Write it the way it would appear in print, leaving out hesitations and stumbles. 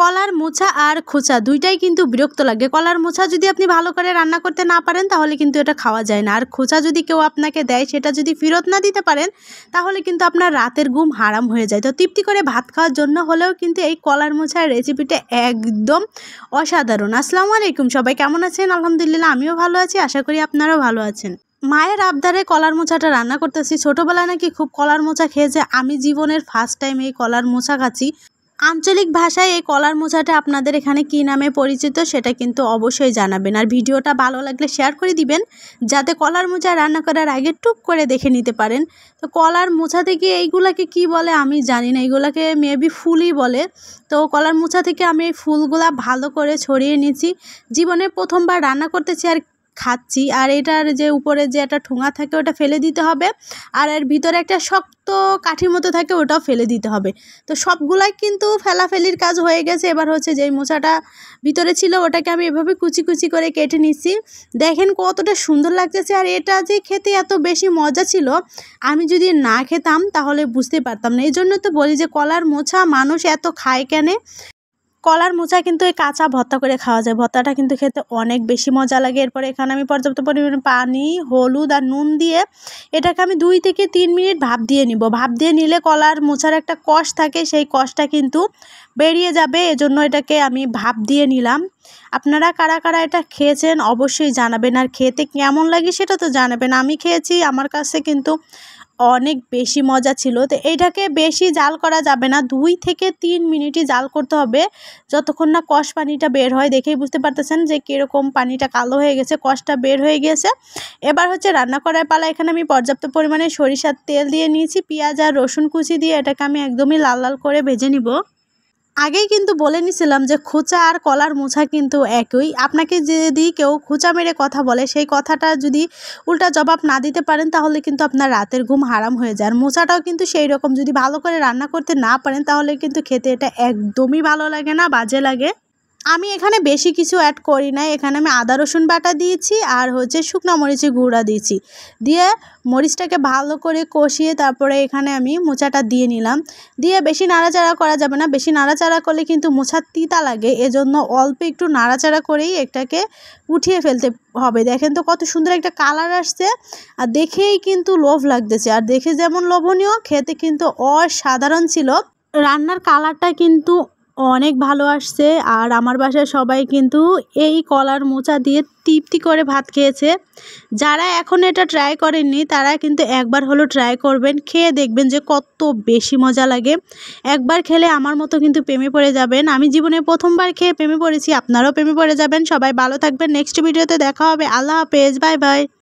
কলার মোচা আর খোসা দুইটাই কিন্তু বিরক্ত লাগে। কলার মোচা যদি আপনি ভালো করে রান্না করতে না পারেন তাহলে কিন্তু এটা খাওয়া যায় না। আর খোসা যদি কেউ আপনাকে দেয় সেটা যদি ফেরত না দিতে পারেন তাহলে কিন্তু আপনার রাতের ঘুম হারাম হয়ে যায়। তো তৃপ্তি করে ভাত খাওয়ার জন্য হলেও কিন্তু এই কলার মোচার রেসিপিটা একদম অসাধারণ। আসসালামু আলাইকুম, সবাই কেমন আছেন? আলহামদুলিল্লাহ আমিও ভালো আছি, আশা করি আপনারাও ভালো আছেন। মায়ের আবদারে কলার মোচাটা রান্না করতেছি। ছোটোবেলায় নাকি খুব কলার মোচা খেয়েছে, আমি জীবনের ফার্স্ট টাইম এই কলার মোচা খাচ্ছি। আঞ্চলিক ভাষায় এই কলার মোচাটা আপনাদের এখানে কী নামে পরিচিত সেটা কিন্তু অবশ্যই জানাবেন। আর ভিডিওটা ভালো লাগলে শেয়ার করে দিবেন যাতে কলার মোচা রান্না করার আগে টুক করে দেখে নিতে পারেন। তো কলার মোচা থেকে এইগুলাকে কি বলে আমি জানি না, এইগুলাকে মেবি ফুলই বলে। তো কলার মোচা থেকে আমি এই ফুলগুলা ভালো করে ছড়িয়ে নিয়েছি। জীবনে প্রথমবার রান্না করতেছি আর খাচ্ছি। আর এটার যে উপরে যে একটা ঠোঙা থাকে ওটা ফেলে দিতে হবে, আর এর ভিতরে একটা শক্ত কাঠির মতো থাকে ওটাও ফেলে দিতে হবে। তো সবগুলাই কিন্তু ফেলাফেলির কাজ হয়ে গেছে। এবার হচ্ছে যেই মোচাটা ভিতরে ছিল ওটাকে আমি এভাবে কুচি কুচি করে কেটে নিচ্ছি। দেখেন কতটা সুন্দর লাগতেছে। আর এটা যে খেতে এত বেশি মজা ছিল, আমি যদি না খেতাম তাহলে বুঝতে পারতাম না। এই জন্য তো বলি যে কলার মোচা মানুষ এত খায় কেন। কলার মোচা কিন্তু এই কাঁচা ভর্তা করে খাওয়া যায়, ভর্তাটা কিন্তু খেতে অনেক বেশি মজা লাগে। এরপরে এখানে আমি পর্যাপ্ত পরিমাণে পানি, হলুদ আর নুন দিয়ে এটাকে আমি 2 থেকে 3 মিনিট ভাপ দিয়ে নিব। ভাপ দিয়ে নিলে কলার মোচার একটা কষ থাকে, সেই কষটা কিন্তু বেরিয়ে যাবে, এজন্য এটাকে আমি ভাপ দিয়ে নিলাম। আপনারা কারা কারা এটা খেয়েছেন অবশ্যই জানাবেন, আর খেতে কেমন লাগে সেটা তো জানাবেন। আমি খেয়েছি, আমার কাছে কিন্তু অনেক বেশি মজা ছিল। তো এইটাকে বেশি জাল করা যাবে না, 2 থেকে 3 মিনিটই জাল করতে হবে, যতক্ষণ না কষ পানিটা বের হয়। দেখেই বুঝতে পারতেছেন যে কীরকম পানিটা কালো হয়ে গেছে, কষটা বের হয়ে গিয়েছে। এবার হচ্ছে রান্না করার পালা। এখানে আমি পর্যাপ্ত পরিমাণে সরিষার তেল দিয়ে নিয়েছি, পেঁয়াজ আর রসুন কুচি দিয়ে এটাকে আমি একদমই লাল লাল করে ভেজে নিব। আগেই কিন্তু বলে নিছিলাম যে খোঁচা আর কলার মোচা কিন্তু একই। আপনাকে যদি কেউ খোঁচা মেরে কথা বলে, সেই কথাটা যদি উল্টা জবাব না দিতে পারেন তাহলে কিন্তু আপনার রাতের ঘুম হারাম হয়ে যায়। আর মোচাটাও কিন্তু সেই রকম, যদি ভালো করে রান্না করতে না পারেন তাহলে কিন্তু খেতে এটা একদমই ভালো লাগে না, বাজে লাগে। আমি এখানে বেশি কিছু অ্যাড করি না। এখানে আমি আদা রসুন বাটা দিয়েছি আর হচ্ছে শুকনো মরিচের গুঁড়া দিয়েছি, দিয়ে মরিচটাকে ভালো করে কষিয়ে তারপরে এখানে আমি মোচাটা দিয়ে নিলাম। দিয়ে বেশি নাড়াচাড়া করা যাবে না, বেশি নাড়াচাড়া করলে কিন্তু মোচার তিতা লাগে, এজন্য অল্প একটু নাড়াচাড়া করেই এটাকে উঠিয়ে ফেলতে হবে। দেখেন তো কত সুন্দর একটা কালার আসছে, আর দেখেই কিন্তু লোভ লাগতেছে। আর দেখে যেমন লোভনীয়, খেতে কিন্তু অসাধারণ ছিল। রান্নার কালারটা কিন্তু অনেক ভালো আসছে। আর আমার বাসায় সবাই কিন্তু এই কলার মোচা দিয়ে তৃপ্তি করে ভাত খেয়েছে। যারা এখন এটা ট্রাই করেননি তারা কিন্তু একবার হলো ট্রাই করবেন, খেয়ে দেখবেন যে কত বেশি মজা লাগে। একবার খেলে আমার মতো কিন্তু প্রেমে পড়ে যাবেন। আমি জীবনে প্রথমবার খেয়ে প্রেমে পড়েছি, আপনারাও প্রেমে পড়ে যাবেন। সবাই ভালো থাকবেন, নেক্সট ভিডিওতে দেখা হবে। আল্লাহ হাফেজ, বাই বাই।